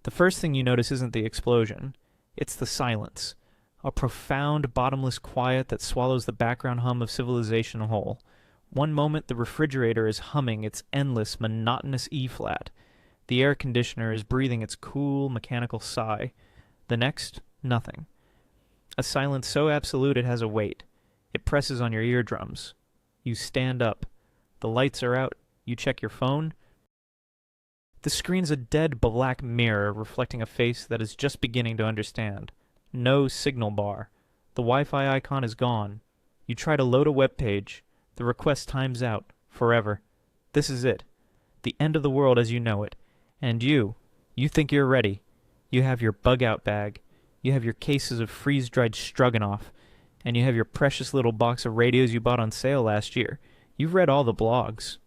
The first thing you notice isn't the explosion, it's the silence. A profound, bottomless quiet that swallows the background hum of civilization whole. One moment the refrigerator is humming its endless, monotonous E-flat. The air conditioner is breathing its cool, mechanical sigh. The next, nothing. A silence so absolute it has a weight. It presses on your eardrums. You stand up. The lights are out. You check your phone. The screen's a dead black mirror reflecting a face that is just beginning to understand. No signal bar. The Wi-Fi icon is gone. You try to load a web page. The request times out. Forever. This is it. The end of the world as you know it. And you think you're ready. You have your bug-out bag. You have your cases of freeze-dried stroganoff. And you have your precious little box of radios you bought on sale last year. You've read all the blogs.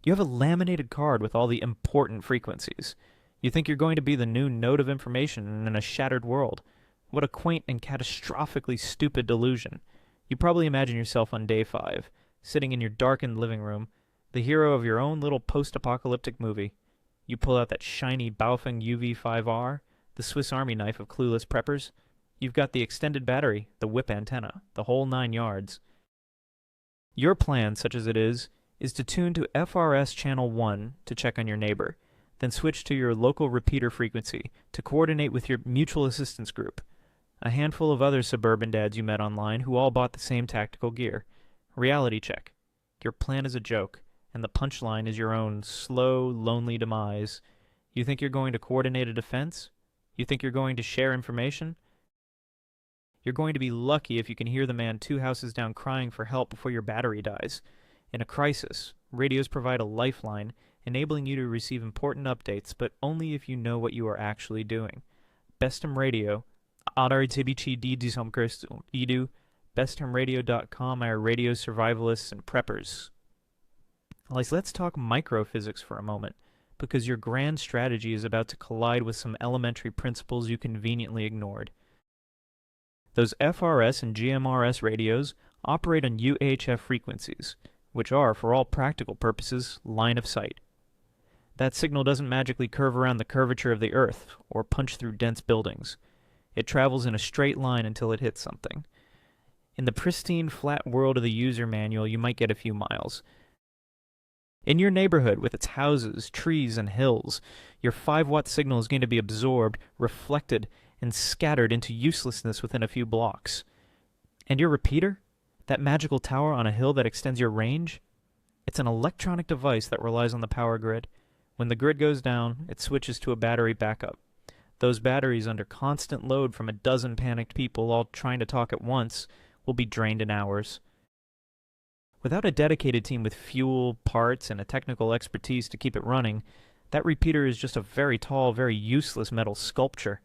You have a laminated card with all the important frequencies. You think you're going to be the new node of information in a shattered world. What a quaint and catastrophically stupid delusion. You probably imagine yourself on day 5, sitting in your darkened living room, the hero of your own little post-apocalyptic movie. You pull out that shiny Baofeng UV5R, the Swiss Army knife of clueless preppers. You've got the extended battery, the whip antenna, the whole 9 yards. Your plan, such as it is to tune to FRS Channel 1 to check on your neighbor, then switch to your local repeater frequency to coordinate with your mutual assistance group. A handful of other suburban dads you met online who all bought the same tactical gear. Reality check. Your plan is a joke, and the punchline is your own slow, lonely demise. You think you're going to coordinate a defense? You think you're going to share information? You're going to be lucky if you can hear the man 2 houses down crying for help before your battery dies. In a crisis, radios provide a lifeline, enabling you to receive important updates, but only if you know what you are actually doing. Bestham Radio, besthamradio.com, our radio survivalists and preppers. Let's talk microphysics for a moment, because your grand strategy is about to collide with some elementary principles you conveniently ignored. Those FRS and GMRS radios operate on UHF frequencies, which are, for all practical purposes, line of sight. That signal doesn't magically curve around the curvature of the Earth or punch through dense buildings. It travels in a straight line until it hits something. In the pristine, flat world of the user manual, you might get a few miles. In your neighborhood, with its houses, trees, and hills, your 5-watt signal is going to be absorbed, reflected, and scattered into uselessness within a few blocks. And your repeater? That magical tower on a hill that extends your range? It's an electronic device that relies on the power grid. When the grid goes down, it switches to a battery backup. Those batteries, under constant load from a dozen panicked people all trying to talk at once, will be drained in hours. Without a dedicated team with fuel, parts, and a technical expertise to keep it running, that repeater is just a very tall, very useless metal sculpture.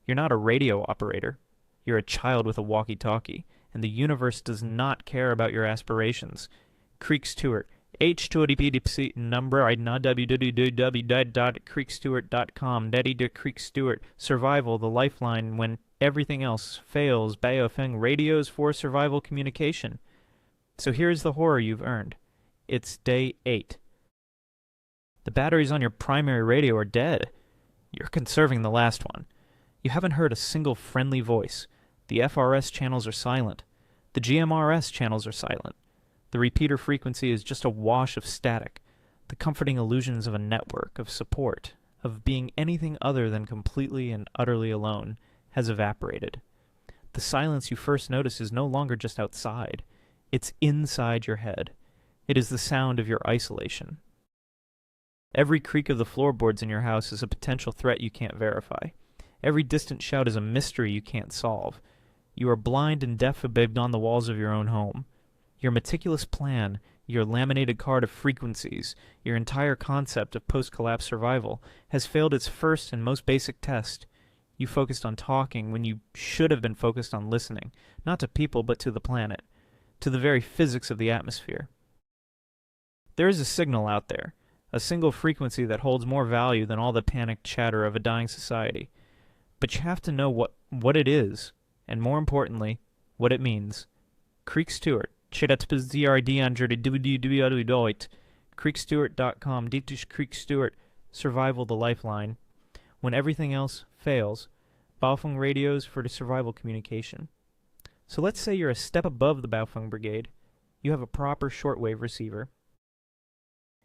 You're not a radio operator. You're a child with a walkie-talkie, and the universe does not care about your aspirations. Creek Stewart, HTTP number www.creekstewart.com, Daddy to Creek Stewart, survival, the lifeline when everything else fails, Baofeng, radios for survival communication. So here's the horror you've earned. It's day 8. The batteries on your primary radio are dead. You're conserving the last one. You haven't heard a single friendly voice. The FRS channels are silent. The GMRS channels are silent. The repeater frequency is just a wash of static. The comforting illusions of a network, of support, of being anything other than completely and utterly alone, has evaporated. The silence you first notice is no longer just outside. It's inside your head. It is the sound of your isolation. Every creak of the floorboards in your house is a potential threat you can't verify. Every distant shout is a mystery you can't solve. You are blind and deaf beyond the walls of your own home. Your meticulous plan, your laminated card of frequencies, your entire concept of post-collapse survival has failed its first and most basic test. You focused on talking when you should have been focused on listening, not to people but to the planet, to the very physics of the atmosphere. There is a signal out there, a single frequency that holds more value than all the panicked chatter of a dying society. But you have to know what it is, and more importantly, what it means. Creek Stewart, creekstewart.com, Creek Stewart, survival the lifeline. when everything else fails. Baofeng radios for the survival communication. So let's say you're a step above the Baofeng Brigade. You have a proper shortwave receiver.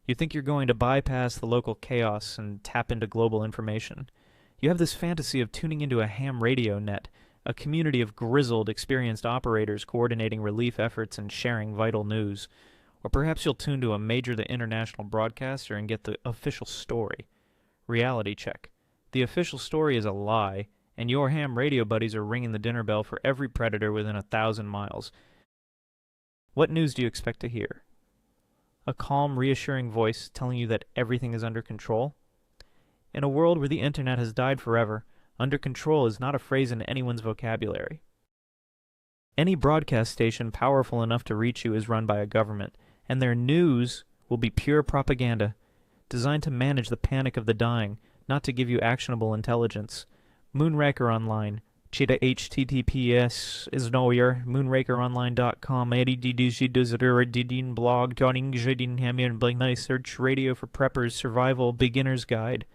You think you're going to bypass the local chaos and tap into global information. You have this fantasy of tuning into a ham radio net, a community of grizzled, experienced operators coordinating relief efforts and sharing vital news. Or perhaps you'll tune to a major international broadcaster and get the official story. Reality check. The official story is a lie, and your ham radio buddies are ringing the dinner bell for every predator within 1,000 miles. What news do you expect to hear? A calm, reassuring voice telling you that everything is under control? In a world where the internet has died forever, under control is not a phrase in anyone's vocabulary. Any broadcast station powerful enough to reach you is run by a government, and their news will be pure propaganda, designed to manage the panic of the dying, not to give you actionable intelligence. Moonraker Online. Cheetah HTTPS is nowhere. Moonrakeronline.com. Blog. Joining Jadin Hamian Blake Nice Search Radio for Preppers Survival Beginner's Guide.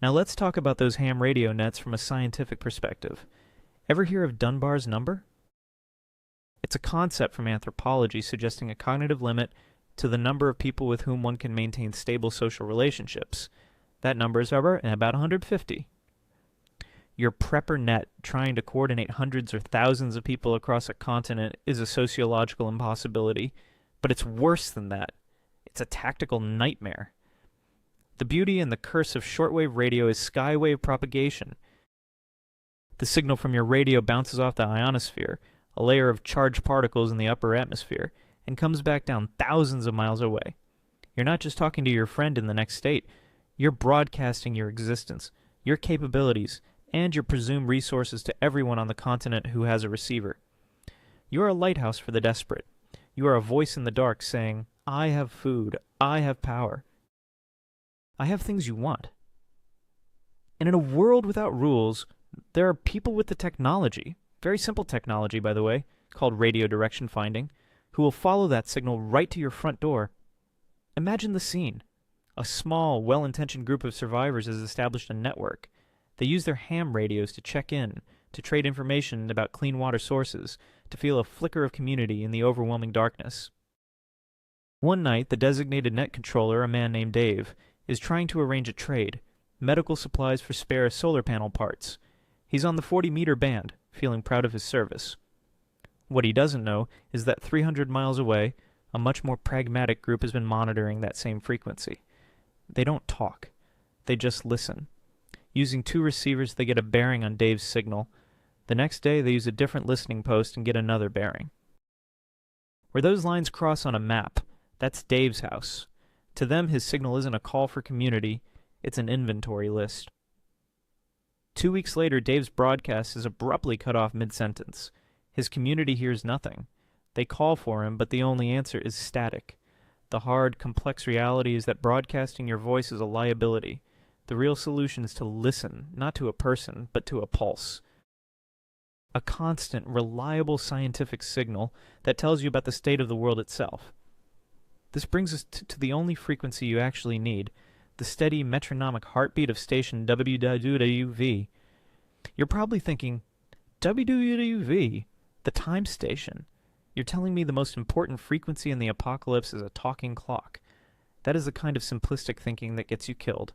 Now let's talk about those ham radio nets from a scientific perspective. Ever hear of Dunbar's number? It's a concept from anthropology suggesting a cognitive limit to the number of people with whom one can maintain stable social relationships. That number is about 150. Your prepper net trying to coordinate hundreds or thousands of people across a continent is a sociological impossibility, but it's worse than that. It's a tactical nightmare. The beauty and the curse of shortwave radio is skywave propagation. The signal from your radio bounces off the ionosphere, a layer of charged particles in the upper atmosphere, and comes back down thousands of miles away. You're not just talking to your friend in the next state, you're broadcasting your existence, your capabilities, and your presumed resources to everyone on the continent who has a receiver. You are a lighthouse for the desperate. You are a voice in the dark saying, I have food, I have power. I have things you want. And in a world without rules, there are people with the technology, very simple technology, by the way, called radio direction finding, who will follow that signal right to your front door. Imagine the scene. A small, well-intentioned group of survivors has established a network. They use their ham radios to check in, to trade information about clean water sources, to feel a flicker of community in the overwhelming darkness. One night, the designated net controller, a man named Dave, is trying to arrange a trade, medical supplies for spare solar panel parts. He's on the 40-meter band, feeling proud of his service. What he doesn't know is that 300 miles away, a much more pragmatic group has been monitoring that same frequency. They don't talk. They just listen. Using 2 receivers, they get a bearing on Dave's signal. The next day, they use a different listening post and get another bearing. Where those lines cross on a map, that's Dave's house. To them, his signal isn't a call for community, it's an inventory list. 2 weeks later, Dave's broadcast is abruptly cut off mid-sentence. His community hears nothing. They call for him, but the only answer is static. The hard, complex reality is that broadcasting your voice is a liability. The real solution is to listen, not to a person, but to a pulse. A constant, reliable scientific signal that tells you about the state of the world itself. This brings us to the only frequency you actually need, the steady metronomic heartbeat of station WWV. You're probably thinking, WWV, the time station. You're telling me the most important frequency in the apocalypse is a talking clock. That is the kind of simplistic thinking that gets you killed.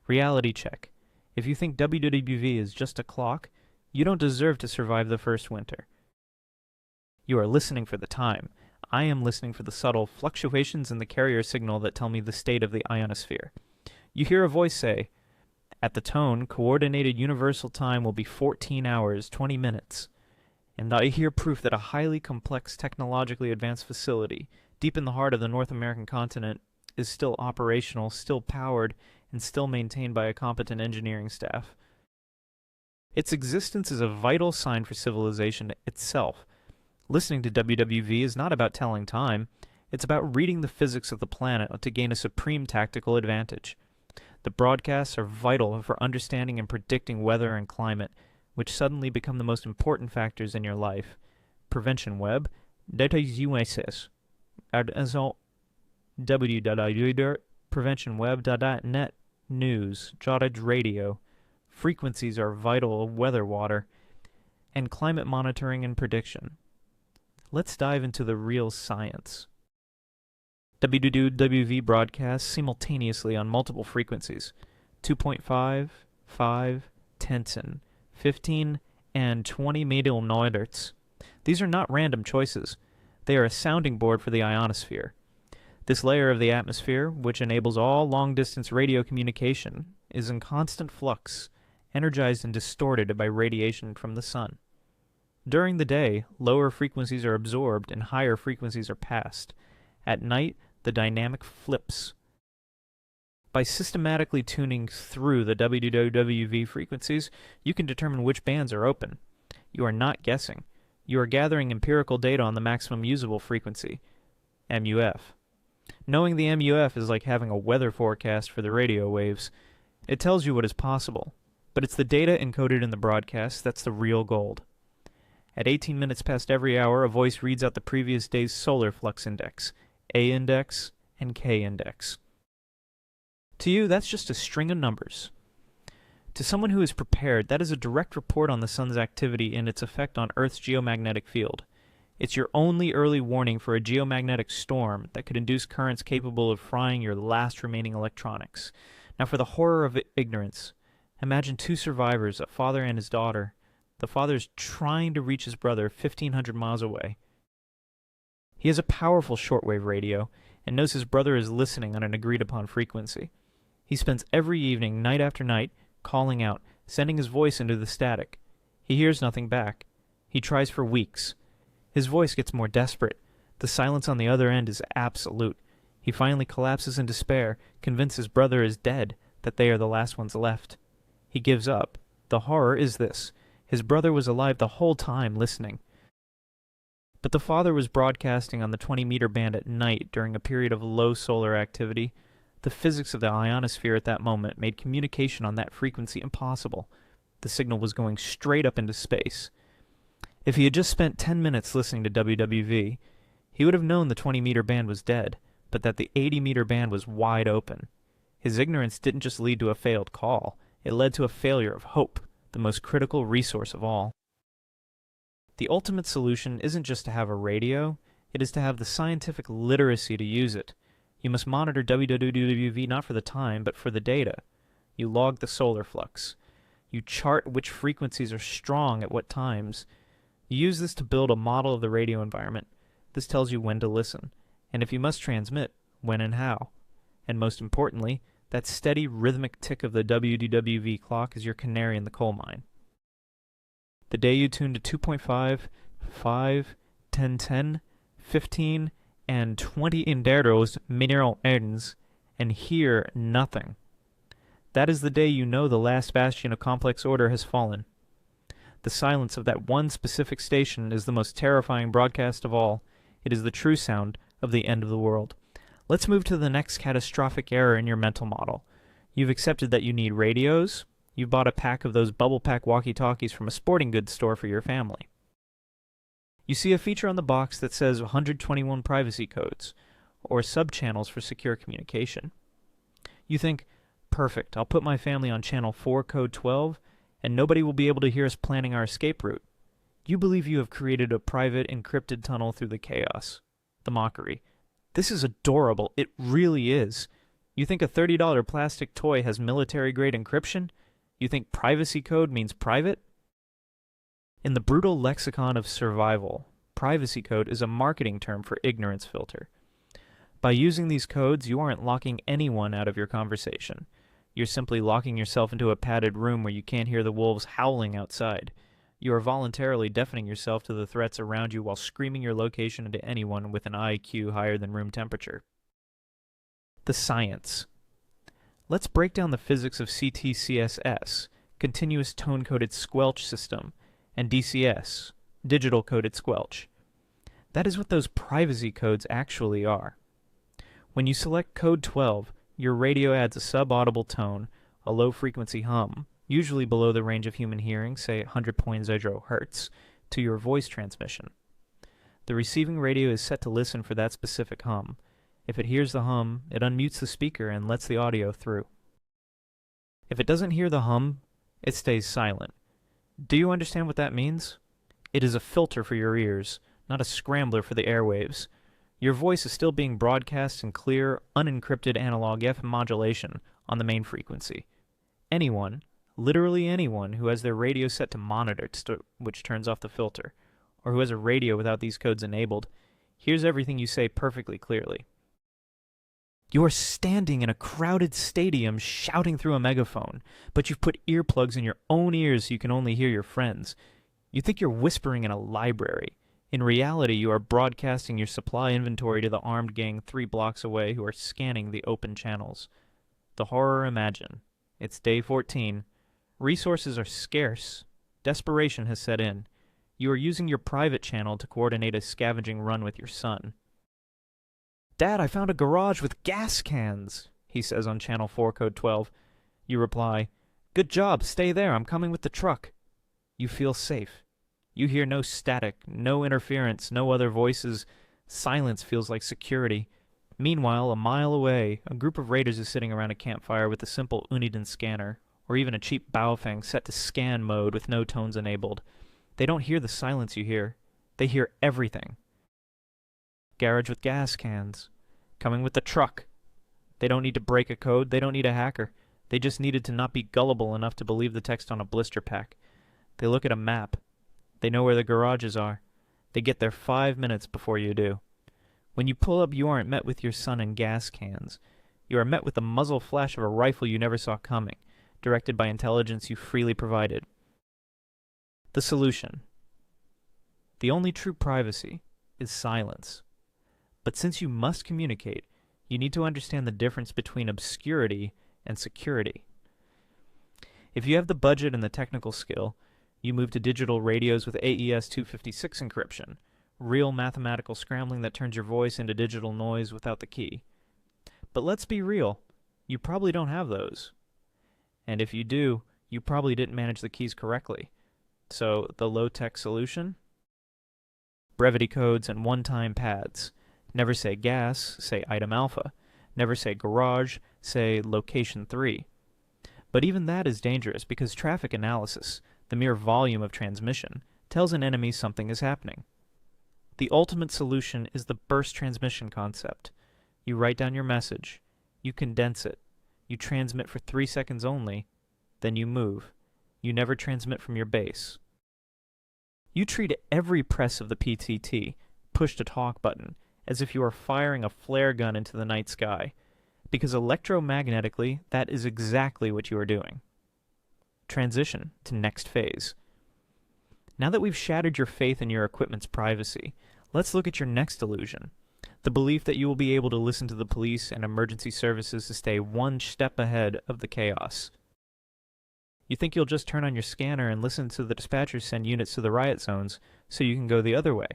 Reality check. If you think WWV is just a clock, you don't deserve to survive the first winter. You are listening for the time. I am listening for the subtle fluctuations in the carrier signal that tell me the state of the ionosphere. You hear a voice say, at the tone, coordinated universal time will be 14 hours, 20 minutes. And I hear proof that a highly complex, technologically advanced facility, deep in the heart of the North American continent, is still operational, still powered, and still maintained by a competent engineering staff. Its existence is a vital sign for civilization itself. Listening to WWV is not about telling time, it's about reading the physics of the planet to gain a supreme tactical advantage. The broadcasts are vital for understanding and predicting weather and climate, which suddenly become the most important factors in your life. Prevention Web, data USS, www.preventionweb.net, news, Jottage Radio, Frequencies are vital weather water, and climate monitoring and prediction. Let's dive into the real science. WWWV broadcasts simultaneously on multiple frequencies: 2.5, 5, 10, 15, and 20 megahertz. These are not random choices. They are a sounding board for the ionosphere. This layer of the atmosphere, which enables all long-distance radio communication, is in constant flux, energized and distorted by radiation from the sun. During the day, lower frequencies are absorbed and higher frequencies are passed. At night, the dynamic flips. By systematically tuning through the WWWV frequencies, you can determine which bands are open. You are not guessing. You are gathering empirical data on the maximum usable frequency, MUF. Knowing the MUF is like having a weather forecast for the radio waves. It tells you what is possible, but it's the data encoded in the broadcast that's the real gold. At 18 minutes past every hour, a voice reads out the previous day's solar flux index, A index, and K index. To you, that's just a string of numbers. To someone who is prepared, that is a direct report on the sun's activity and its effect on Earth's geomagnetic field. It's your only early warning for a geomagnetic storm that could induce currents capable of frying your last remaining electronics. Now for the horror of ignorance, imagine two survivors, a father and his daughter. The father's trying to reach his brother 1,500 miles away. He has a powerful shortwave radio and knows his brother is listening on an agreed-upon frequency. He spends every evening, night after night, calling out, sending his voice into the static. He hears nothing back. He tries for weeks. His voice gets more desperate. The silence on the other end is absolute. He finally collapses in despair, convinced his brother is dead, that they are the last ones left. He gives up. The horror is this: his brother was alive the whole time, listening. But the father was broadcasting on the 20-meter band at night during a period of low solar activity. The physics of the ionosphere at that moment made communication on that frequency impossible. The signal was going straight up into space. If he had just spent 10 minutes listening to WWV, he would have known the 20-meter band was dead, but that the 80-meter band was wide open. His ignorance didn't just lead to a failed call, it led to a failure of hope, the most critical resource of all. The ultimate solution isn't just to have a radio, it is to have the scientific literacy to use it. You must monitor WWWV not for the time, but for the data. You log the solar flux. You chart which frequencies are strong at what times. You use this to build a model of the radio environment. This tells you when to listen, and if you must transmit, when and how. And most importantly, that steady rhythmic tick of the WDWV clock is your canary in the coal mine. The day you tune to 2.5, 5, 10, 15, and 20 Inderos mineral ends and hear nothing. That is the day you know the last bastion of complex order has fallen. The silence of that one specific station is the most terrifying broadcast of all. It is the true sound of the end of the world. Let's move to the next catastrophic error in your mental model. You've accepted that you need radios. You've bought a pack of those bubble pack walkie-talkies from a sporting goods store for your family. You see a feature on the box that says 121 privacy codes, or sub-channels for secure communication. You think, perfect, I'll put my family on channel 4 code 12, and nobody will be able to hear us planning our escape route. You believe you have created a private, encrypted tunnel through the chaos. The mockery. This is adorable. It really is. You think a $30 plastic toy has military-grade encryption? You think privacy code means private? In the brutal lexicon of survival, privacy code is a marketing term for ignorance filter. By using these codes, you aren't locking anyone out of your conversation. You're simply locking yourself into a padded room where you can't hear the wolves howling outside. You are voluntarily deafening yourself to the threats around you while screaming your location into anyone with an IQ higher than room temperature. The science. Let's break down the physics of CTCSS, continuous tone-coded squelch system, and DCS, digital coded squelch. That is what those privacy codes actually are. When you select code 12, your radio adds a sub-audible tone, a low-frequency hum, usually below the range of human hearing, say 100.0 Hz, to your voice transmission. The receiving radio is set to listen for that specific hum. If it hears the hum, it unmutes the speaker and lets the audio through. If it doesn't hear the hum, It stays silent. Do you understand what that means? It is a filter for your ears, not a scrambler for the airwaves. Your voice is still being broadcast in clear, unencrypted analog FM modulation on the main frequency. Anyone, literally anyone, who has their radio set to monitor, which turns off the filter, or who has a radio without these codes enabled, hears everything you say perfectly clearly. You are standing in a crowded stadium shouting through a megaphone, but you've put earplugs in your own ears so you can only hear your friends. You think you're whispering in a library. In reality, you are broadcasting your supply inventory to the armed gang 3 blocks away who are scanning the open channels. The horror imagine. It's day 14. Resources are scarce. Desperation has set in. You are using your private channel to coordinate a scavenging run with your son. Dad, I found a garage with gas cans, he says on channel 4 code 12. You reply, good job, stay there, I'm coming with the truck. You feel safe. You hear no static, no interference, no other voices. Silence feels like security. Meanwhile, a mile away, a group of raiders is sitting around a campfire with a simple Uniden scanner, or even a cheap Baofeng set to scan mode with no tones enabled. They don't hear the silence you hear. They hear everything. Garage with gas cans. Coming with the truck. They don't need to break a code. They don't need a hacker. They just needed to not be gullible enough to believe the text on a blister pack. They look at a map. They know where the garages are. They get there 5 minutes before you do. When you pull up, you aren't met with your son and gas cans. You are met with the muzzle flash of a rifle you never saw coming, directed by intelligence you freely provided. The solution. The only true privacy is silence. But since you must communicate, you need to understand the difference between obscurity and security. If you have the budget and the technical skill, you move to digital radios with AES 256 encryption, real mathematical scrambling that turns your voice into digital noise without the key. But let's be real, you probably don't have those. And if you do, you probably didn't manage the keys correctly. So, the low-tech solution? Brevity codes and one-time pads. Never say gas, say item alpha. Never say garage, say location 3. But even that is dangerous because traffic analysis, the mere volume of transmission, tells an enemy something is happening. The ultimate solution is the burst transmission concept. You write down your message, you condense it, you transmit for 3 seconds only, then you move. You never transmit from your base. You treat every press of the PTT, push-to-talk button, as if you are firing a flare gun into the night sky, because electromagnetically, that is exactly what you are doing. Transition to next phase. Now that we've shattered your faith in your equipment's privacy, let's look at your next illusion, the belief that you will be able to listen to the police and emergency services to stay one step ahead of the chaos. You think you'll just turn on your scanner and listen to the dispatchers send units to the riot zones so you can go the other way.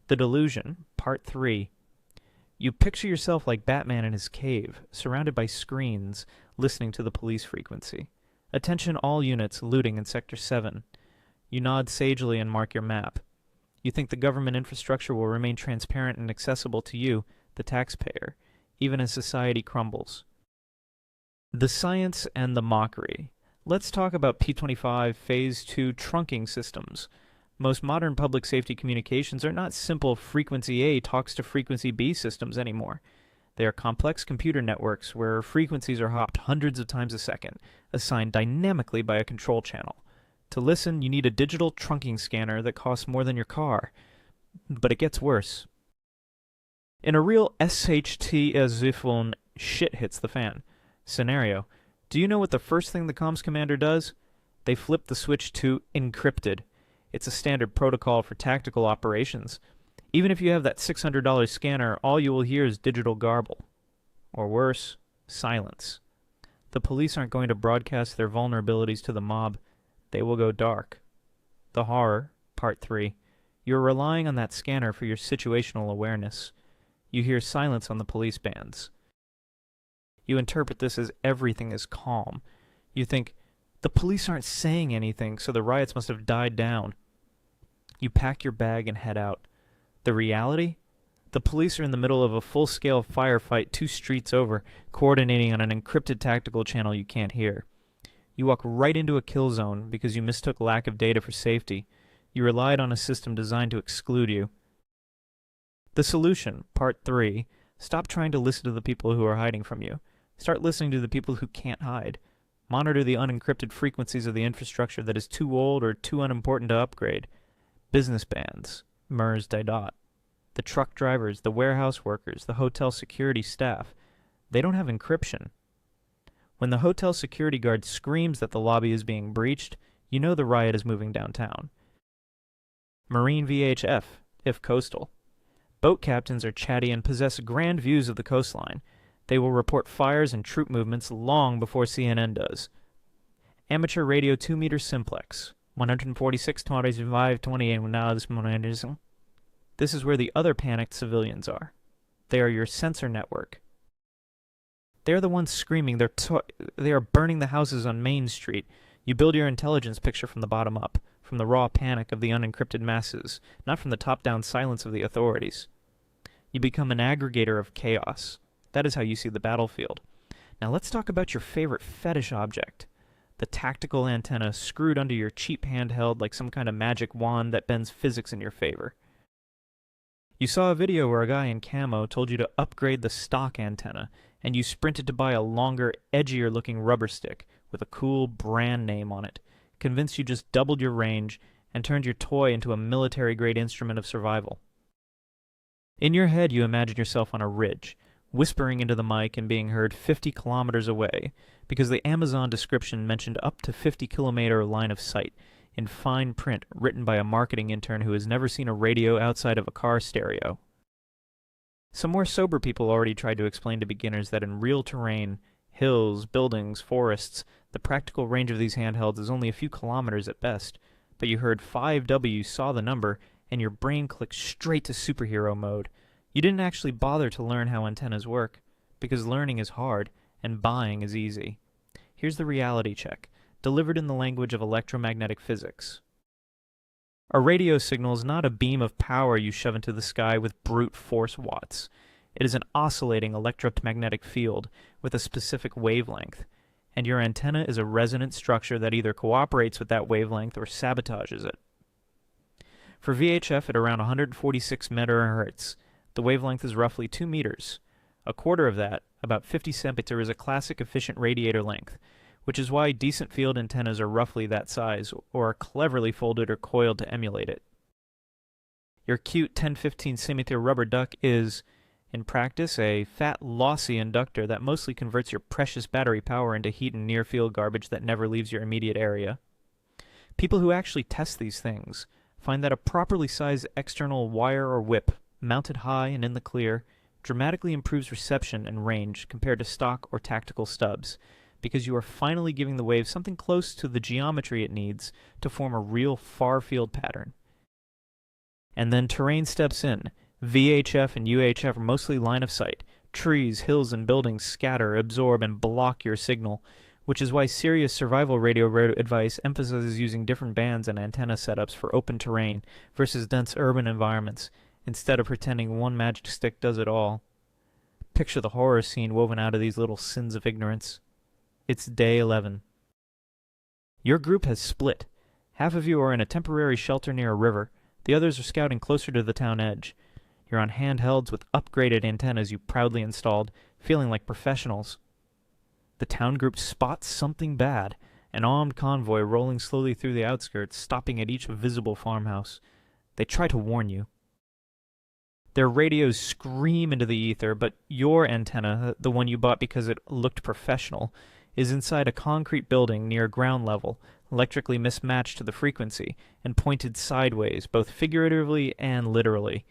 The Delusion, Part 3. You picture yourself like Batman in his cave, surrounded by screens, listening to the police frequency. Attention all units looting in Sector 7. You nod sagely and mark your map. You think the government infrastructure will remain transparent and accessible to you, the taxpayer, even as society crumbles. The science and the mockery. Let's talk about P25 Phase 2 trunking systems. Most modern public safety communications are not simple frequency A talks to frequency B systems anymore. They are complex computer networks where frequencies are hopped hundreds of times a second, assigned dynamically by a control channel. To listen, you need a digital trunking scanner that costs more than your car. But it gets worse. In a real SHT as if when shit hits the fan scenario, do you know what the first thing the comms commander does? They flip the switch to encrypted. It's a standard protocol for tactical operations. Even if you have that $600 scanner, all you will hear is digital garble. Or worse, silence. The police aren't going to broadcast their vulnerabilities to the mob. They will go dark. The horror, Part 3. You're relying on that scanner for your situational awareness. You hear silence on the police bands. You interpret this as everything is calm. You think, the police aren't saying anything, so the riots must have died down. You pack your bag and head out. The reality? The police are in the middle of a full-scale firefight 2 streets over, coordinating on an encrypted tactical channel you can't hear. You walk right into a kill zone because you mistook lack of data for safety. You relied on a system designed to exclude you. The solution, Part 3, stop trying to listen to the people who are hiding from you. Start listening to the people who can't hide. Monitor the unencrypted frequencies of the infrastructure that is too old or too unimportant to upgrade. Business bands, MERS Didot. The truck drivers, the warehouse workers, the hotel security staff. They don't have encryption. When the hotel security guard screams that the lobby is being breached, you know the riot is moving downtown. Marine VHF, if coastal. Boat captains are chatty and possess grand views of the coastline. They will report fires and troop movements long before CNN does. Amateur radio 2-meter simplex, 146 25 28 now. This is where the other panicked civilians are. They are your sensor network. They are the ones screaming. They are burning the houses on Main Street. You build your intelligence picture from the bottom up, from the raw panic of the unencrypted masses, not from the top-down silence of the authorities. You become an aggregator of chaos. That is how you see the battlefield. Now let's talk about your favorite fetish object. The tactical antenna screwed under your cheap handheld like some kind of magic wand that bends physics in your favor. You saw a video where a guy in camo told you to upgrade the stock antenna, and you sprinted to buy a longer, edgier-looking rubber stick with a cool brand name on it, convinced you just doubled your range and turned your toy into a military-grade instrument of survival. In your head, you imagine yourself on a ridge, whispering into the mic and being heard 50 kilometers away, because the Amazon description mentioned up to 50-kilometer line of sight, in fine print written by a marketing intern who has never seen a radio outside of a car stereo. Some more sober people already tried to explain to beginners that in real terrain, hills, buildings, forests, the practical range of these handhelds is only a few kilometers at best, but you heard 5W, saw the number, and your brain clicked straight to superhero mode. You didn't actually bother to learn how antennas work, because learning is hard, and buying is easy. Here's the reality check, delivered in the language of electromagnetic physics. A radio signal is not a beam of power you shove into the sky with brute force watts. It is an oscillating electromagnetic field with a specific wavelength, and your antenna is a resonant structure that either cooperates with that wavelength or sabotages it. For VHF at around 146 MHz, the wavelength is roughly 2 meters. A quarter of that, about 50 centimeters, is a classic efficient radiator length, which is why decent field antennas are roughly that size, or are cleverly folded or coiled to emulate it. Your cute 10-15 centimeter rubber duck is, in practice, a fat, lossy inductor that mostly converts your precious battery power into heat and near-field garbage that never leaves your immediate area. People who actually test these things find that a properly sized external wire or whip, mounted high and in the clear, dramatically improves reception and range compared to stock or tactical stubs, because you are finally giving the wave something close to the geometry it needs to form a real far-field pattern. And then terrain steps in. VHF and UHF are mostly line of sight. Trees, hills, and buildings scatter, absorb, and block your signal, which is why serious survival radio advice emphasizes using different bands and antenna setups for open terrain versus dense urban environments, instead of pretending one magic stick does it all. Picture the horror scene woven out of these little sins of ignorance. It's day 11. Your group has split. Half of you are in a temporary shelter near a river. The others are scouting closer to the town edge. You're on handhelds with upgraded antennas you proudly installed, feeling like professionals. The town group spots something bad, an armed convoy rolling slowly through the outskirts, stopping at each visible farmhouse. They try to warn you. Their radios scream into the ether, but your antenna, the one you bought because it looked professional, is inside a concrete building near ground level, electrically mismatched to the frequency, and pointed sideways, both figuratively and literally.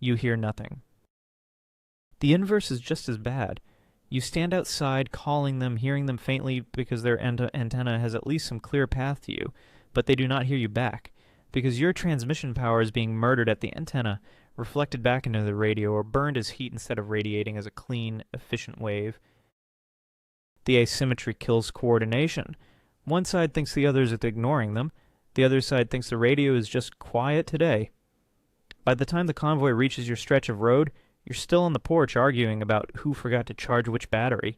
You hear nothing. The inverse is just as bad. You stand outside, calling them, hearing them faintly because their antenna has at least some clear path to you, but they do not hear you back, because your transmission power is being murdered at the antenna, reflected back into the radio, or burned as heat instead of radiating as a clean, efficient wave. The asymmetry kills coordination. One side thinks the other is ignoring them. The other side thinks the radio is just quiet today. By the time the convoy reaches your stretch of road, you're still on the porch arguing about who forgot to charge which battery.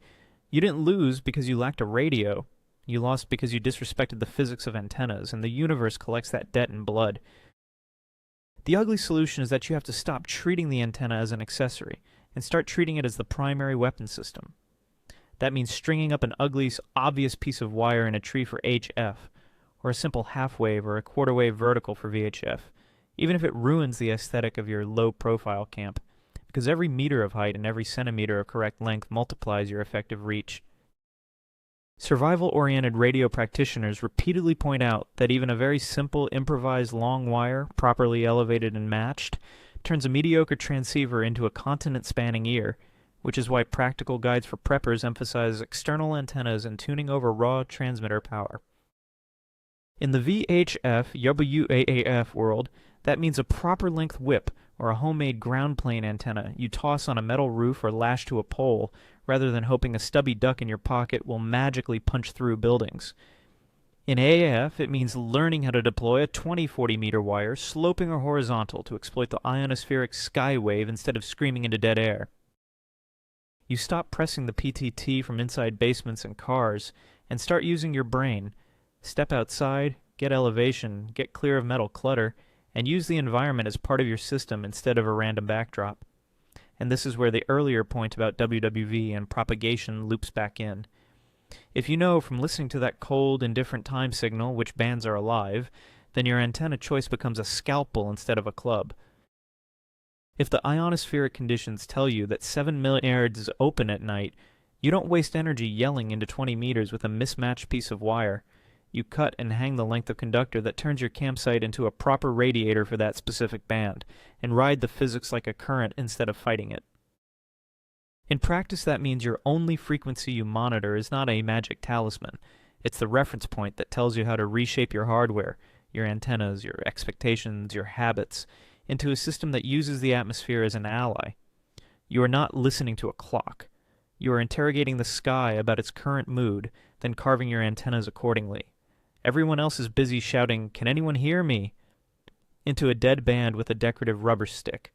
You didn't lose because you lacked a radio. You lost because you disrespected the physics of antennas, and the universe collects that debt in blood. The ugly solution is that you have to stop treating the antenna as an accessory and start treating it as the primary weapon system. That means stringing up an ugly, obvious piece of wire in a tree for HF, or a simple half-wave or a quarter-wave vertical for VHF, even if it ruins the aesthetic of your low-profile camp, because every meter of height and every centimeter of correct length multiplies your effective reach. Survival-oriented radio practitioners repeatedly point out that even a very simple, improvised long wire, properly elevated and matched, turns a mediocre transceiver into a continent-spanning ear, which is why practical guides for preppers emphasize external antennas and tuning over raw transmitter power. In the VHF, WAAF world, that means a proper length whip or a homemade ground plane antenna you toss on a metal roof or lash to a pole, rather than hoping a stubby duck in your pocket will magically punch through buildings. In AAF, it means learning how to deploy a 20-40 meter wire, sloping or horizontal, to exploit the ionospheric sky wave instead of screaming into dead air. You stop pressing the PTT from inside basements and cars, and start using your brain. Step outside, get elevation, get clear of metal clutter, and use the environment as part of your system instead of a random backdrop. And this is where the earlier point about WWV and propagation loops back in. If you know from listening to that cold, indifferent time signal which bands are alive, then your antenna choice becomes a scalpel instead of a club. If the ionospheric conditions tell you that 7 milliards is open at night, you don't waste energy yelling into 20 meters with a mismatched piece of wire. You cut and hang the length of conductor that turns your campsite into a proper radiator for that specific band, and ride the physics like a current instead of fighting it. In practice, that means your only frequency you monitor is not a magic talisman. It's the reference point that tells you how to reshape your hardware, your antennas, your expectations, your habits, into a system that uses the atmosphere as an ally. You are not listening to a clock. You are interrogating the sky about its current mood, then carving your antennas accordingly. Everyone else is busy shouting, "Can anyone hear me?" into a dead band with a decorative rubber stick.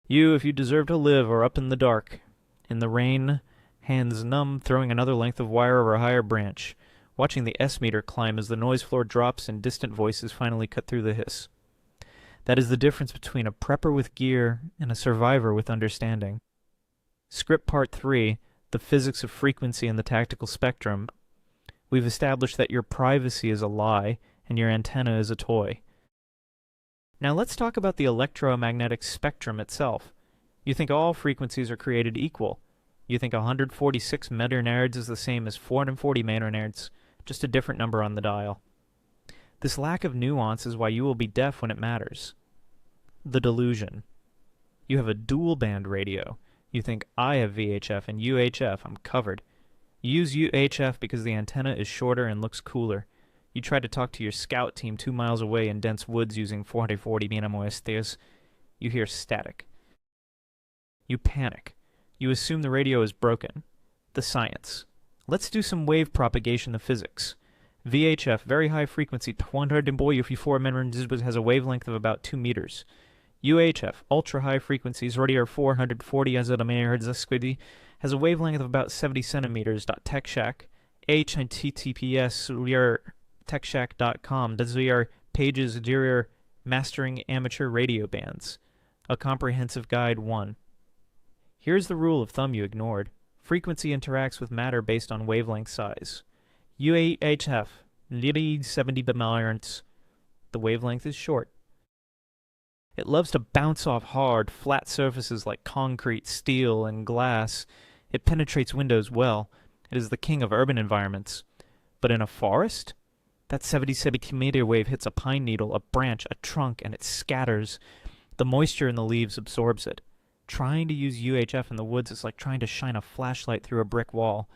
You, if you deserve to live, are up in the dark, in the rain, hands numb, throwing another length of wire over a higher branch, watching the S-meter climb as the noise floor drops and distant voices finally cut through the hiss. That is the difference between a prepper with gear and a survivor with understanding. Script Part 3, the physics of frequency and the tactical spectrum. We've established that your privacy is a lie and your antenna is a toy. Now let's talk about the electromagnetic spectrum itself. You think all frequencies are created equal. You think 146 megahertz is the same as 440 megahertz, just a different number on the dial. This lack of nuance is why you will be deaf when it matters. The delusion. You have a dual-band radio. You think, I have VHF and UHF, I'm covered. You use UHF because the antenna is shorter and looks cooler. You try to talk to your scout team 2 miles away in dense woods using 440 megahertz. You hear static. You panic. You assume the radio is broken. The science. Let's do some wave propagation of physics. VHF, very high frequency, 244 megahertz, has a wavelength of about 2 meters. UHF, ultra high frequencies, radio 440 MHz, has a wavelength of about 70 centimeters. TechShack, https techshack.com. These are pages for mastering amateur radio bands. A comprehensive guide 1. Here's the rule of thumb you ignored. Frequency interacts with matter based on wavelength size. UHF, 70 MHz. The wavelength is short. It loves to bounce off hard, flat surfaces like concrete, steel, and glass. It penetrates windows well. It is the king of urban environments. But in a forest? That 70 centimeter wave hits a pine needle, a branch, a trunk, and it scatters. The moisture in the leaves absorbs it. Trying to use UHF in the woods is like trying to shine a flashlight through a brick wall.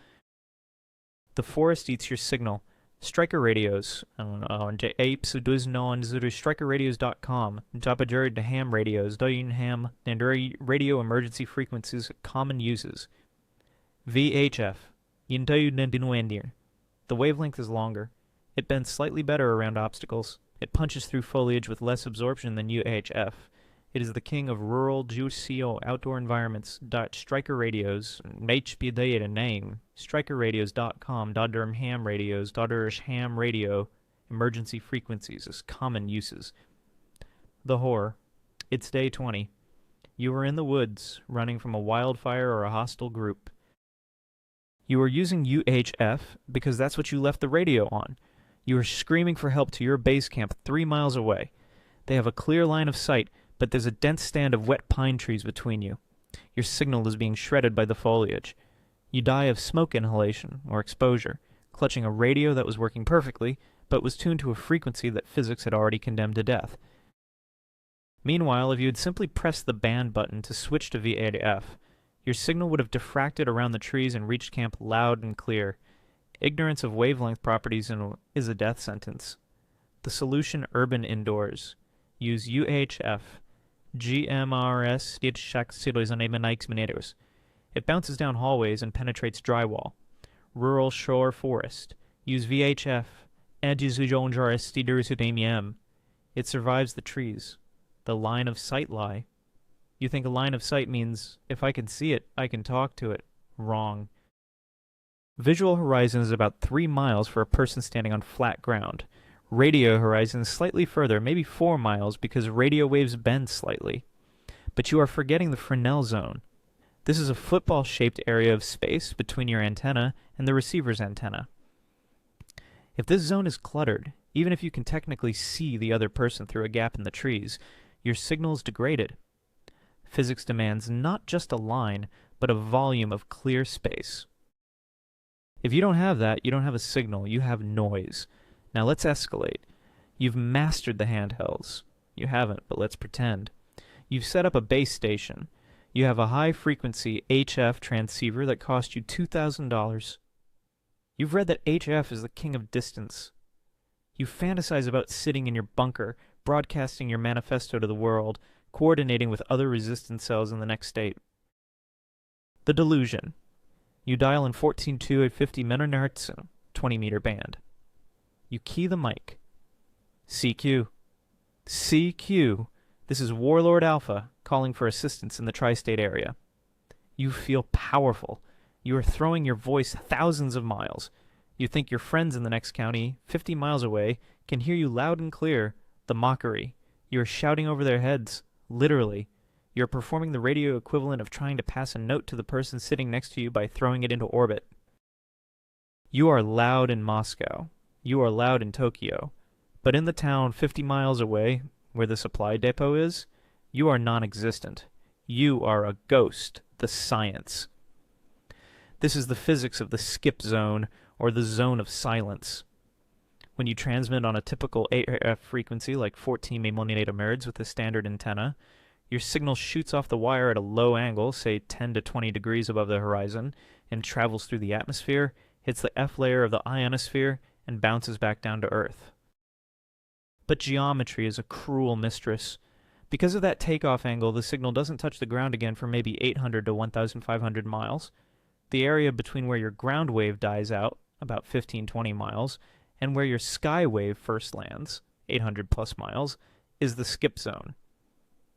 The forest eats your signal. Striker radios, strikerradios.com, Jabajur ham radios, ham, and radio emergency frequencies, common uses. VHF, the wavelength is longer. It bends slightly better around obstacles. It punches through foliage with less absorption than UHF. It is the king of rural, geoseo outdoor environments. Striker radios, HPD a name. Strikerradios.com, ham radios, ham radio, emergency frequencies as common uses. The horror. It's day 20. You are in the woods, running from a wildfire or a hostile group. You are using UHF because that's what you left the radio on. You are screaming for help to your base camp 3 miles away. They have a clear line of sight, but there's a dense stand of wet pine trees between you. Your signal is being shredded by the foliage. You die of smoke inhalation or exposure, clutching a radio that was working perfectly, but was tuned to a frequency that physics had already condemned to death. Meanwhile, if you had simply pressed the band button to switch to VHF, your signal would have diffracted around the trees and reached camp loud and clear. Ignorance of wavelength properties is a death sentence. The solution: urban indoors. Use UHF. GMRS. It bounces down hallways and penetrates drywall. Rural shore forest. Use VHF. It survives the trees. The line of sight lie. You think a line of sight means, if I can see it, I can talk to it. Wrong. Visual horizon is about 3 miles for a person standing on flat ground. Radio horizon is slightly further, maybe 4 miles, because radio waves bend slightly. But you are forgetting the Fresnel zone. This is a football-shaped area of space between your antenna and the receiver's antenna. If this zone is cluttered, even if you can technically see the other person through a gap in the trees, your signal is degraded. Physics demands not just a line, but a volume of clear space. If you don't have that, you don't have a signal, you have noise. Now let's escalate. You've mastered the handhelds. You haven't, but let's pretend. You've set up a base station. You have a high-frequency HF transceiver that cost you $2,000. You've read that HF is the king of distance. You fantasize about sitting in your bunker, broadcasting your manifesto to the world, coordinating with other resistance cells in the next state. The delusion. You dial in 14.2 at 50 MHz, 20-meter band. You key the mic. CQ. CQ. This is Warlord Alpha calling for assistance in the tri-state area. You feel powerful. You are throwing your voice thousands of miles. You think your friends in the next county, 50 miles away, can hear you loud and clear. The mockery. You are shouting over their heads. Literally. You are performing the radio equivalent of trying to pass a note to the person sitting next to you by throwing it into orbit. You are loud in Moscow. You are loud in Tokyo. But in the town 50 miles away, where the supply depot is, you are non-existent. You are a ghost, the science. This is the physics of the skip zone, or the zone of silence. When you transmit on a typical AF frequency like 14 MHz with a standard antenna, your signal shoots off the wire at a low angle, say 10 to 20 degrees above the horizon, and travels through the atmosphere, hits the F layer of the ionosphere, and bounces back down to Earth. But geometry is a cruel mistress. Because of that takeoff angle, the signal doesn't touch the ground again for maybe 800 to 1,500 miles. The area between where your ground wave dies out, about 15-20 miles, and where your sky wave first lands, 800 plus miles, is the skip zone.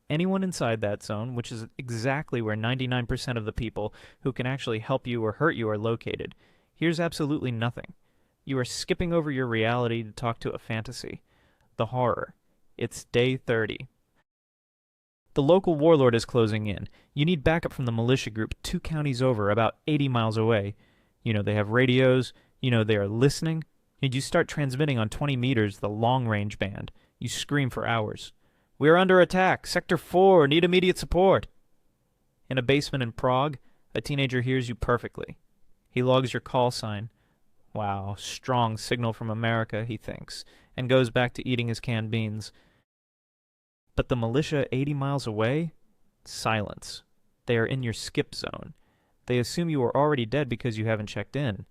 Anyone inside that zone, which is exactly where 99% of the people who can actually help you or hurt you are located, hears absolutely nothing. You are skipping over your reality to talk to a fantasy. The horror. It's day 30. The local warlord is closing in. You need backup from the militia group 2 counties over, about 80 miles away. You know they have radios. You know they are listening. And you start transmitting on 20 meters, the long-range band. You scream for hours. We are under attack. Sector 4, need immediate support. In a basement in Prague, a teenager hears you perfectly. He logs your call sign. Wow, strong signal from America, he thinks, and goes back to eating his canned beans. But the militia 80 miles away? Silence. They are in your skip zone. They assume you are already dead because you haven't checked in.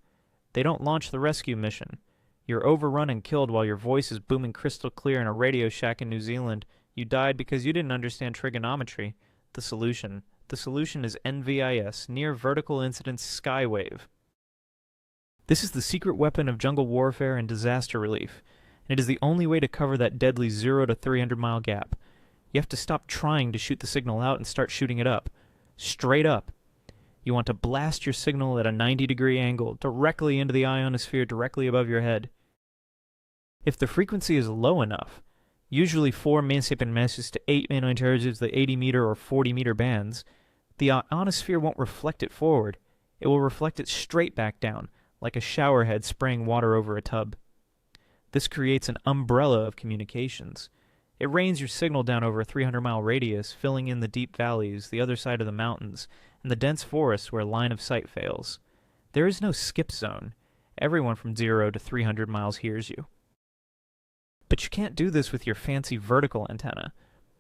They don't launch the rescue mission. You're overrun and killed while your voice is booming crystal clear in a radio shack in New Zealand. You died because you didn't understand trigonometry. The solution. The solution is NVIS, Near Vertical Incidence Skywave. This is the secret weapon of jungle warfare and disaster relief, and it is the only way to cover that deadly 0 to 300 mile gap. You have to stop trying to shoot the signal out and start shooting it up. Straight up. You want to blast your signal at a 90-degree angle, directly into the ionosphere, directly above your head. If the frequency is low enough, usually 4 millisecond meshes to 8 nanometers, the 80-meter or 40-meter bands, the ionosphere won't reflect it forward. It will reflect it straight back down, like a shower head spraying water over a tub. This creates an umbrella of communications. It rains your signal down over a 300-mile radius, filling in the deep valleys, the other side of the mountains, and the dense forests where line of sight fails. There is no skip zone. Everyone from 0 to 300 miles hears you. But you can't do this with your fancy vertical antenna.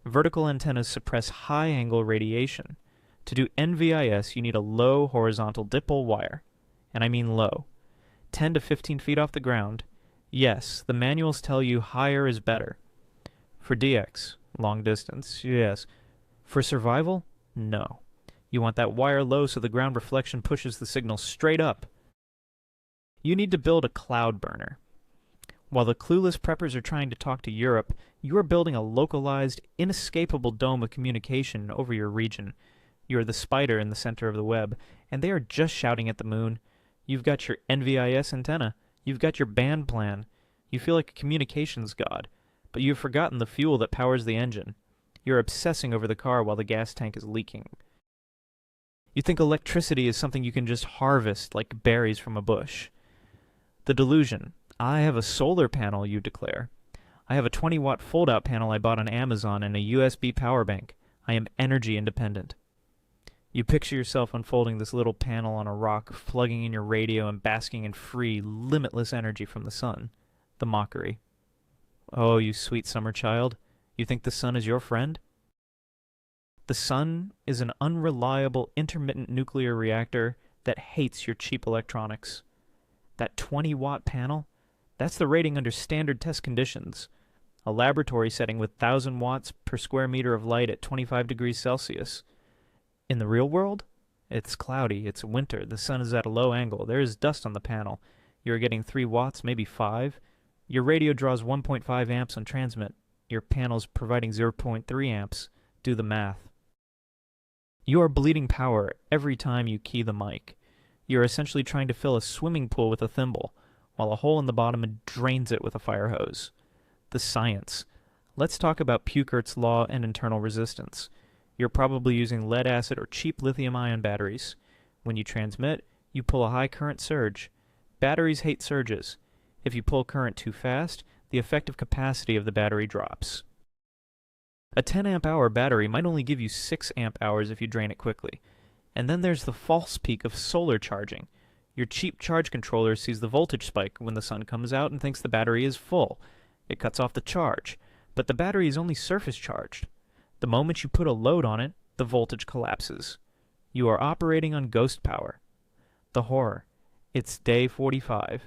Vertical antennas suppress high-angle radiation. To do NVIS, you need a low horizontal dipole wire. And I mean low. 10 to 15 feet off the ground. Yes, the manuals tell you higher is better. For DX, long distance, yes. For survival, no. You want that wire low so the ground reflection pushes the signal straight up. You need to build a cloud burner. While the clueless preppers are trying to talk to Europe, you are building a localized, inescapable dome of communication over your region. You are the spider in the center of the web, and they are just shouting at the moon. You've got your NVIS antenna. You've got your band plan. You feel like a communications god, but you've forgotten the fuel that powers the engine. You're obsessing over the car while the gas tank is leaking. You think electricity is something you can just harvest like berries from a bush. The delusion. I have a solar panel, you declare. I have a 20-watt fold-out panel I bought on Amazon and a USB power bank. I am energy independent. You picture yourself unfolding this little panel on a rock, plugging in your radio and basking in free, limitless energy from the sun. The mockery. Oh, you sweet summer child. You think the sun is your friend? The sun is an unreliable, intermittent nuclear reactor that hates your cheap electronics. That 20-watt panel? That's the rating under standard test conditions. A laboratory setting with 1,000 watts per square meter of light at 25 degrees Celsius. In the real world, it's cloudy, it's winter, the sun is at a low angle, there is dust on the panel. You're getting 3 watts, maybe 5. Your radio draws 1.5 amps on transmit. Your panel's providing 0.3 amps. Do the math. You are bleeding power every time you key the mic. You're essentially trying to fill a swimming pool with a thimble, while a hole in the bottom drains it with a fire hose. The science. Let's talk about Puchert's law and internal resistance. You're probably using lead acid or cheap lithium-ion batteries. When you transmit, you pull a high current surge. Batteries hate surges. If you pull current too fast, the effective capacity of the battery drops. A 10 amp hour battery might only give you 6 amp hours if you drain it quickly. And then there's the false peak of solar charging. Your cheap charge controller sees the voltage spike when the sun comes out and thinks the battery is full. It cuts off the charge, but the battery is only surface charged. The moment you put a load on it, the voltage collapses. You are operating on ghost power. The horror. It's day 45.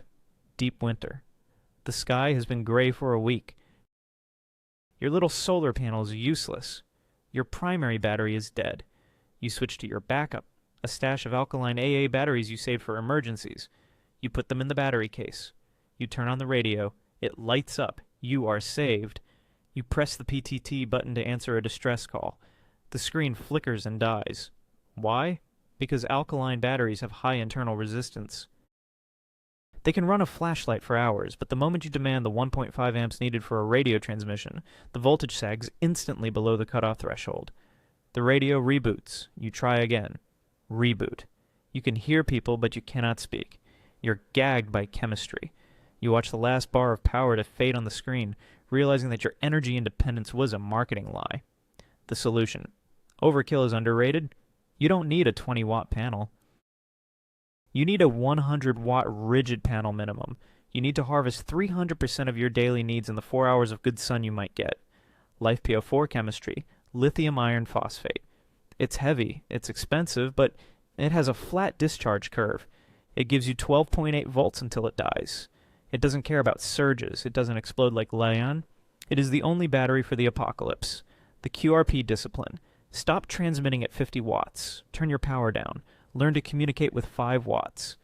Deep winter. The sky has been gray for a week. Your little solar panel is useless. Your primary battery is dead. You switch to your backup, a stash of alkaline AA batteries you saved for emergencies. You put them in the battery case. You turn on the radio. It lights up. You are saved. You press the PTT button to answer a distress call. The screen flickers and dies. Why? Because alkaline batteries have high internal resistance. They can run a flashlight for hours, but the moment you demand the 1.5 amps needed for a radio transmission, the voltage sags instantly below the cutoff threshold. The radio reboots. You try again. Reboot. You can hear people, but you cannot speak. You're gagged by chemistry. You watch the last bar of power to fade on the screen, realizing that your energy independence was a marketing lie. The solution. Overkill is underrated. You don't need a 20-watt panel. You need a 100-watt rigid panel minimum. You need to harvest 300% of your daily needs in the 4 hours of good sun you might get. LiFePO4 chemistry, lithium iron phosphate. It's heavy, it's expensive, but it has a flat discharge curve. It gives you 12.8 volts until it dies. It doesn't care about surges. It doesn't explode like Leon. It is the only battery for the apocalypse. The QRP discipline. Stop transmitting at 50 watts. Turn your power down. Learn to communicate with 5 watts.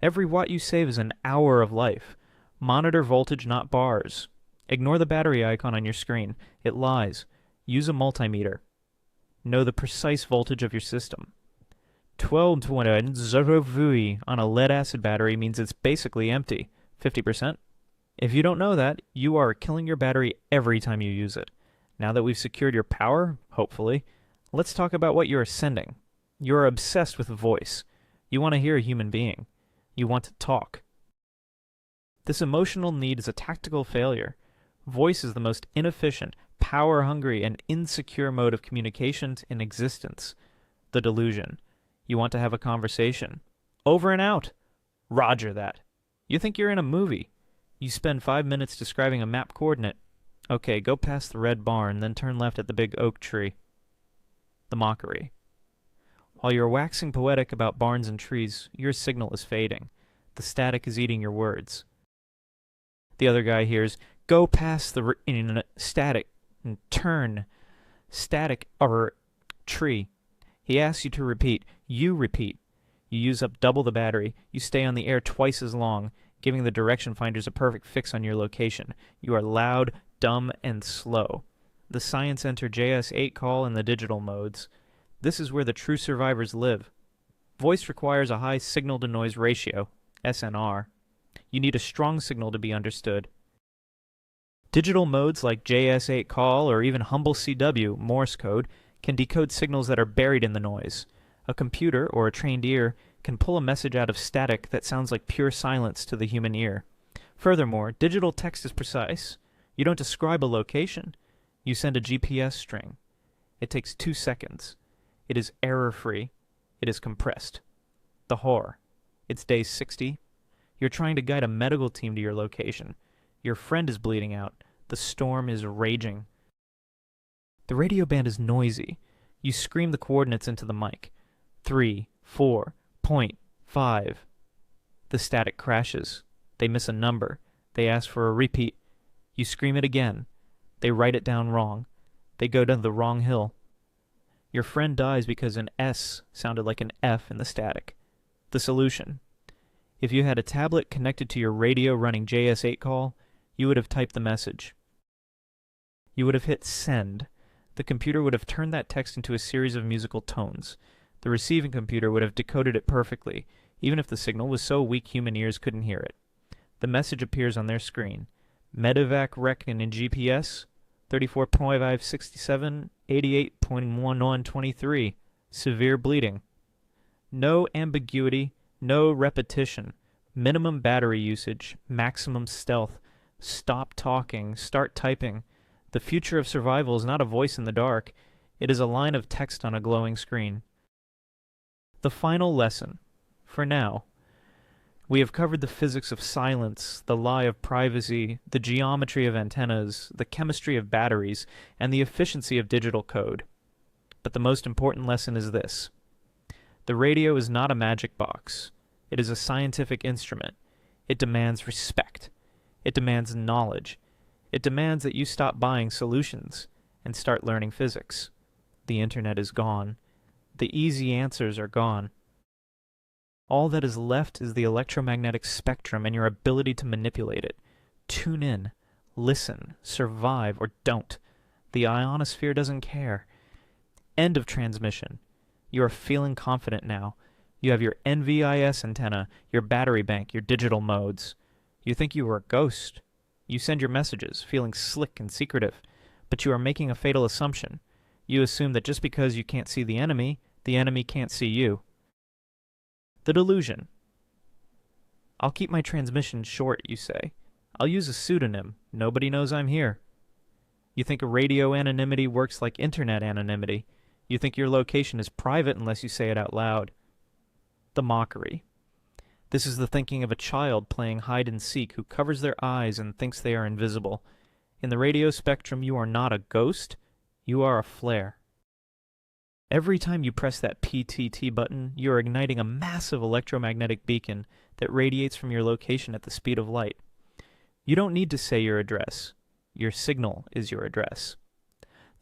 Every watt you save is an hour of life. Monitor voltage, not bars. Ignore the battery icon on your screen. It lies. Use a multimeter. Know the precise voltage of your system. 12.0 V on a lead-acid battery means it's basically empty. 50%? If you don't know that, you are killing your battery every time you use it. Now that we've secured your power, hopefully, let's talk about what you are sending. You are obsessed with voice. You want to hear a human being. You want to talk. This emotional need is a tactical failure. Voice is the most inefficient, power-hungry, and insecure mode of communication in existence. The delusion. You want to have a conversation. Over and out. Roger that. You think you're in a movie. You spend 5 minutes describing a map coordinate. Okay, go past the red barn, then turn left at the big oak tree. The mockery. While you're waxing poetic about barns and trees, your signal is fading. The static is eating your words. The other guy hears, go past the static and turn. Static or tree. He asks you to repeat. You repeat. You use up double the battery. You stay on the air twice as long, giving the direction finders a perfect fix on your location. You are loud, dumb, and slow. The Science Enter JS8 call in the digital modes. This is where the true survivors live. Voice requires a high signal-to-noise ratio, SNR. You need a strong signal to be understood. Digital modes like JS8 call or even humble CW, Morse code, can decode signals that are buried in the noise. A computer or a trained ear can pull a message out of static that sounds like pure silence to the human ear. Furthermore, digital text is precise. You don't describe a location. You send a GPS string. It takes 2 seconds. It is error-free. It is compressed. The horror. It's day 60. You're trying to guide a medical team to your location. Your friend is bleeding out. The storm is raging. The radio band is noisy. You scream the coordinates into the mic. 3, 4.5. The static crashes. They miss a number. They ask for a repeat. You scream it again. They write it down wrong. They go down the wrong hill. Your friend dies because an S sounded like an F in the static. The solution. If you had a tablet connected to your radio running JS8 call, you would have typed the message. You would have hit send. The computer would have turned that text into a series of musical tones. The receiving computer would have decoded it perfectly, even if the signal was so weak human ears couldn't hear it. The message appears on their screen. Medevac rec in GPS, 34.567, 88.1123. Severe bleeding. No ambiguity, no repetition. Minimum battery usage, maximum stealth. Stop talking, start typing. The future of survival is not a voice in the dark. It is a line of text on a glowing screen. The final lesson. For now, we have covered the physics of silence, the lie of privacy, the geometry of antennas, the chemistry of batteries, and the efficiency of digital code. But the most important lesson is this. The radio is not a magic box. It is a scientific instrument. It demands respect. It demands knowledge. It demands that you stop buying solutions and start learning physics. The internet is gone. The easy answers are gone. All that is left is the electromagnetic spectrum and your ability to manipulate it. Tune in, listen, survive, or don't. The ionosphere doesn't care. End of transmission. You are feeling confident now. You have your NVIS antenna, your battery bank, your digital modes. You think you are a ghost. You send your messages, feeling slick and secretive, but you are making a fatal assumption. You assume that just because you can't see the enemy can't see you. The delusion. I'll keep my transmission short, you say. I'll use a pseudonym. Nobody knows I'm here. You think radio anonymity works like internet anonymity. You think your location is private unless you say it out loud. The mockery. This is the thinking of a child playing hide-and-seek who covers their eyes and thinks they are invisible. In the radio spectrum, you are not a ghost. You are a flare. Every time you press that PTT button, you are igniting a massive electromagnetic beacon that radiates from your location at the speed of light. You don't need to say your address. Your signal is your address.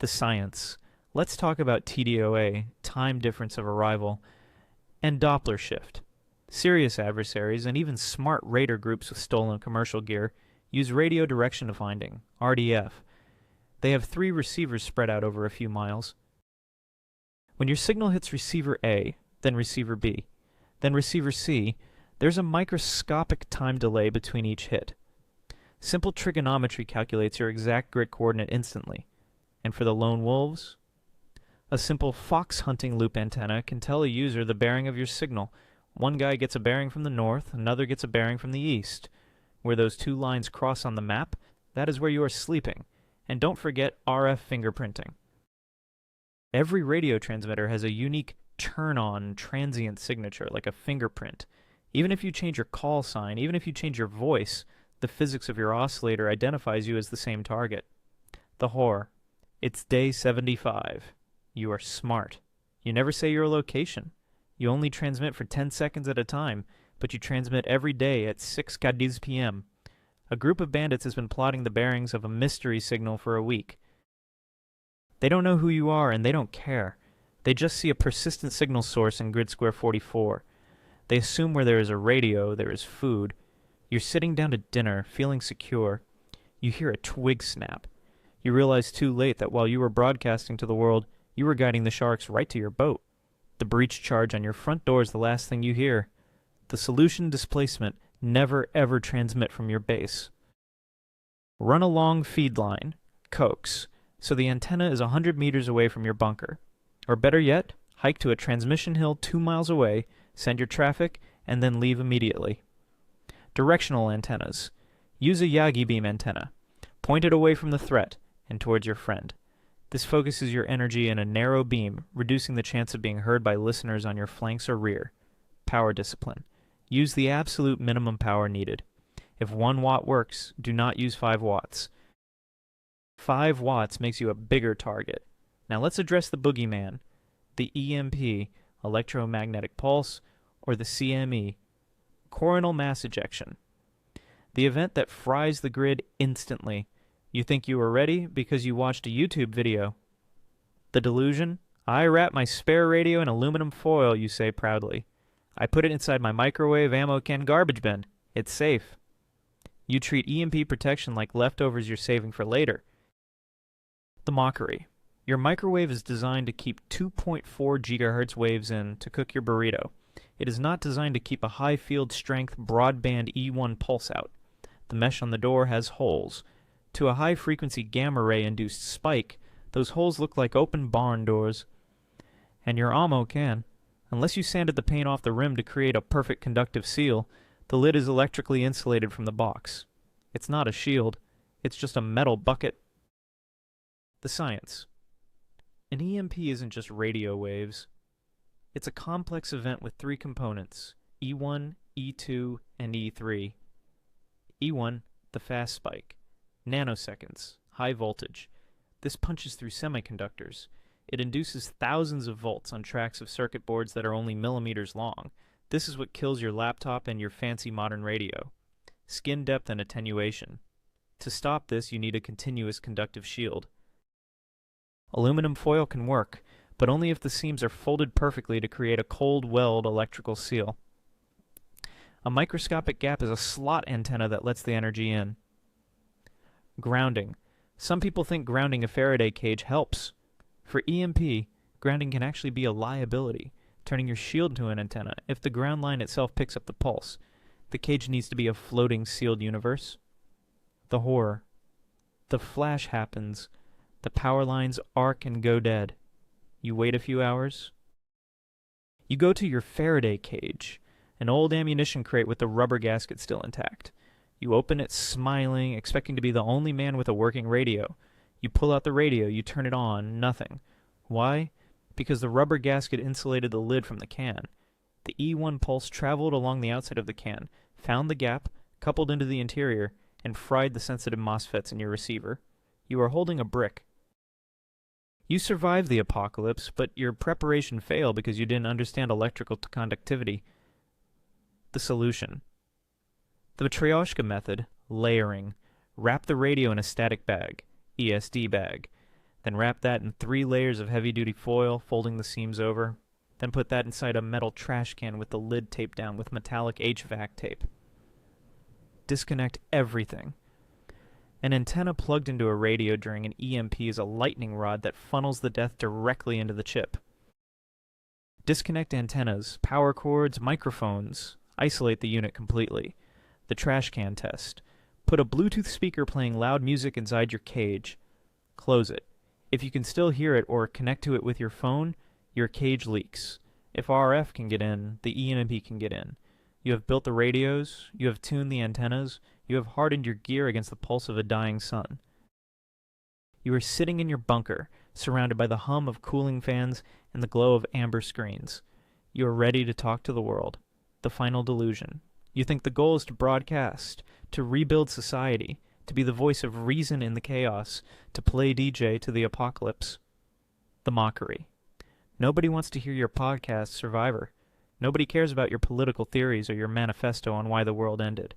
The science. Let's talk about TDOA, time difference of arrival, and Doppler shift. Serious adversaries, and even smart raider groups with stolen commercial gear, Use radio direction finding, RDF. They have 3 receivers spread out over a few miles. When your signal hits receiver A, then receiver B, then receiver C, there's a microscopic time delay between each hit. Simple trigonometry calculates your exact grid coordinate instantly. And for the lone wolves, a simple fox hunting loop antenna can tell a user the bearing of your signal. One guy gets a bearing from the north, another gets a bearing from the east. Where those 2 lines cross on the map, that is where you are sleeping. And don't forget RF fingerprinting. Every radio transmitter has a unique turn-on transient signature, like a fingerprint. Even if you change your call sign, even if you change your voice, the physics of your oscillator identifies you as the same target. The horror. It's day 75. You are smart. You never say your location. You only transmit for 10 seconds at a time, but you transmit every day at 6 Cadiz p.m. A group of bandits has been plotting the bearings of a mystery signal for a week. They don't know who you are, and they don't care. They just see a persistent signal source in grid square 44. They assume where there is a radio, there is food. You're sitting down to dinner, feeling secure. You hear a twig snap. You realize too late that while you were broadcasting to the world, you were guiding the sharks right to your boat. The breach charge on your front door is the last thing you hear. The solution displacement never ever transmit from your base. Run a long feed line, coax, so the antenna is 100 meters away from your bunker. Or better yet, hike to a transmission hill 2 miles away, send your traffic, and then leave immediately. Directional antennas. Use a Yagi beam antenna. Point it away from the threat and towards your friend. This focuses your energy in a narrow beam, reducing the chance of being heard by listeners on your flanks or rear. Power discipline. Use the absolute minimum power needed. If 1 watt works, do not use 5 watts. 5 watts makes you a bigger target. Now let's address the boogeyman, the EMP, electromagnetic pulse, or the CME, coronal mass ejection. The event that fries the grid instantly. You think you were ready because you watched a YouTube video. The delusion? I wrap my spare radio in aluminum foil, you say proudly. I put it inside my microwave ammo can garbage bin. It's safe. You treat EMP protection like leftovers you're saving for later. The mockery. Your microwave is designed to keep 2.4 GHz waves in to cook your burrito. It is not designed to keep a high field strength broadband E1 pulse out. The mesh on the door has holes. To a high frequency gamma ray induced spike, those holes look like open barn doors. And your ammo can. Unless you sanded the paint off the rim to create a perfect conductive seal, the lid is electrically insulated from the box. It's not a shield. It's just a metal bucket. The science. An EMP isn't just radio waves. It's a complex event with 3 components, E1, E2, and E3. E1, the fast spike. Nanoseconds, high voltage. This punches through semiconductors. It induces thousands of volts on tracks of circuit boards that are only millimeters long. This is what kills your laptop and your fancy modern radio. Skin depth and attenuation. To stop this, you need a continuous conductive shield. Aluminum foil can work, but only if the seams are folded perfectly to create a cold weld electrical seal. A microscopic gap is a slot antenna that lets the energy in. Grounding. Some people think grounding a Faraday cage helps. For EMP, grounding can actually be a liability, turning your shield into an antenna if the ground line itself picks up the pulse. The cage needs to be a floating sealed universe. The horror. The flash happens. The power lines arc and go dead. You wait a few hours. You go to your Faraday cage, an old ammunition crate with the rubber gasket still intact. You open it smiling, expecting to be the only man with a working radio. You pull out the radio, you turn it on, nothing. Why? Because the rubber gasket insulated the lid from the can. The E1 pulse traveled along the outside of the can, found the gap, coupled into the interior, and fried the sensitive MOSFETs in your receiver. You are holding a brick. You survive the apocalypse, but your preparation failed because you didn't understand electrical conductivity. The solution. The Matryoshka method, layering. Wrap the radio in a static bag, ESD bag. Then wrap that in 3 layers of heavy-duty foil, folding the seams over. Then put that inside a metal trash can with the lid taped down with metallic HVAC tape. Disconnect everything. An antenna plugged into a radio during an EMP is a lightning rod that funnels the death directly into the chip. Disconnect antennas, power cords, microphones. Isolate the unit completely. The trash can test. Put a Bluetooth speaker playing loud music inside your cage. Close it. If you can still hear it or connect to it with your phone, your cage leaks. If RF can get in, the EMP can get in. You have built the radios, you have tuned the antennas, you have hardened your gear against the pulse of a dying sun. You are sitting in your bunker, surrounded by the hum of cooling fans and the glow of amber screens. You are ready to talk to the world. The final delusion. You think the goal is to broadcast, to rebuild society, to be the voice of reason in the chaos, to play DJ to the apocalypse. The mockery. Nobody wants to hear your podcast, Survivor. Nobody cares about your political theories or your manifesto on why the world ended.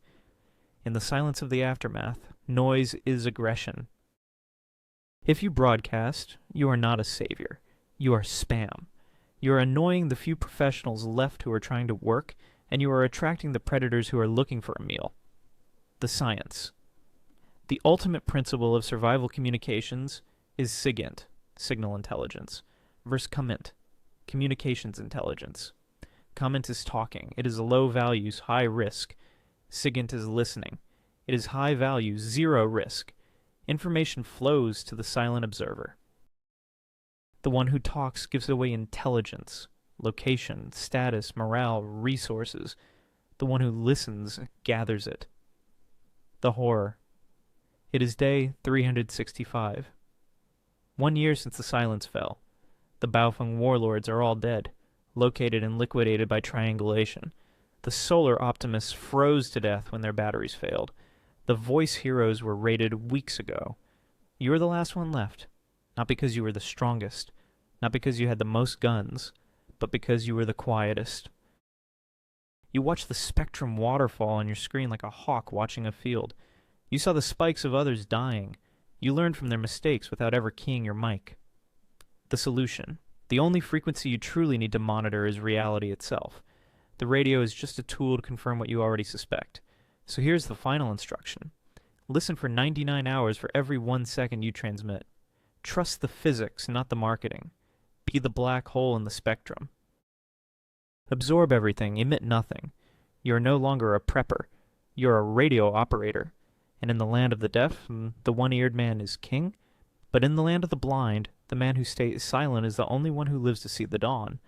In the silence of the aftermath, noise is aggression. If you broadcast, you are not a savior. You are spam. You are annoying the few professionals left who are trying to work, and you are attracting the predators who are looking for a meal. The science. The ultimate principle of survival communications is SIGINT, signal intelligence, versus COMINT, communications intelligence. COMINT is talking. It is low values, high risk. SIGINT is listening. It is high value, zero risk. Information flows to the silent observer. The one who talks gives away intelligence, location, status, morale, resources. The one who listens gathers it. The horror. It is day 365. 1 year since the silence fell. The Baofeng warlords are all dead, located and liquidated by triangulation. The solar optimists froze to death when their batteries failed. The voice heroes were raided weeks ago. You were the last one left, not because you were the strongest, not because you had the most guns, but because you were the quietest. You watched the spectrum waterfall on your screen like a hawk watching a field. You saw the spikes of others dying. You learned from their mistakes without ever keying your mic. The solution. The only frequency you truly need to monitor is reality itself. The radio is just a tool to confirm what you already suspect. So here's the final instruction. Listen for 99 hours for every 1 second you transmit. Trust the physics, not the marketing. Be the black hole in the spectrum. Absorb everything, emit nothing. You are no longer a prepper. You are a radio operator. And in the land of the deaf, the one-eared man is king. But in the land of the blind, the man who stays silent is the only one who lives to see the dawn.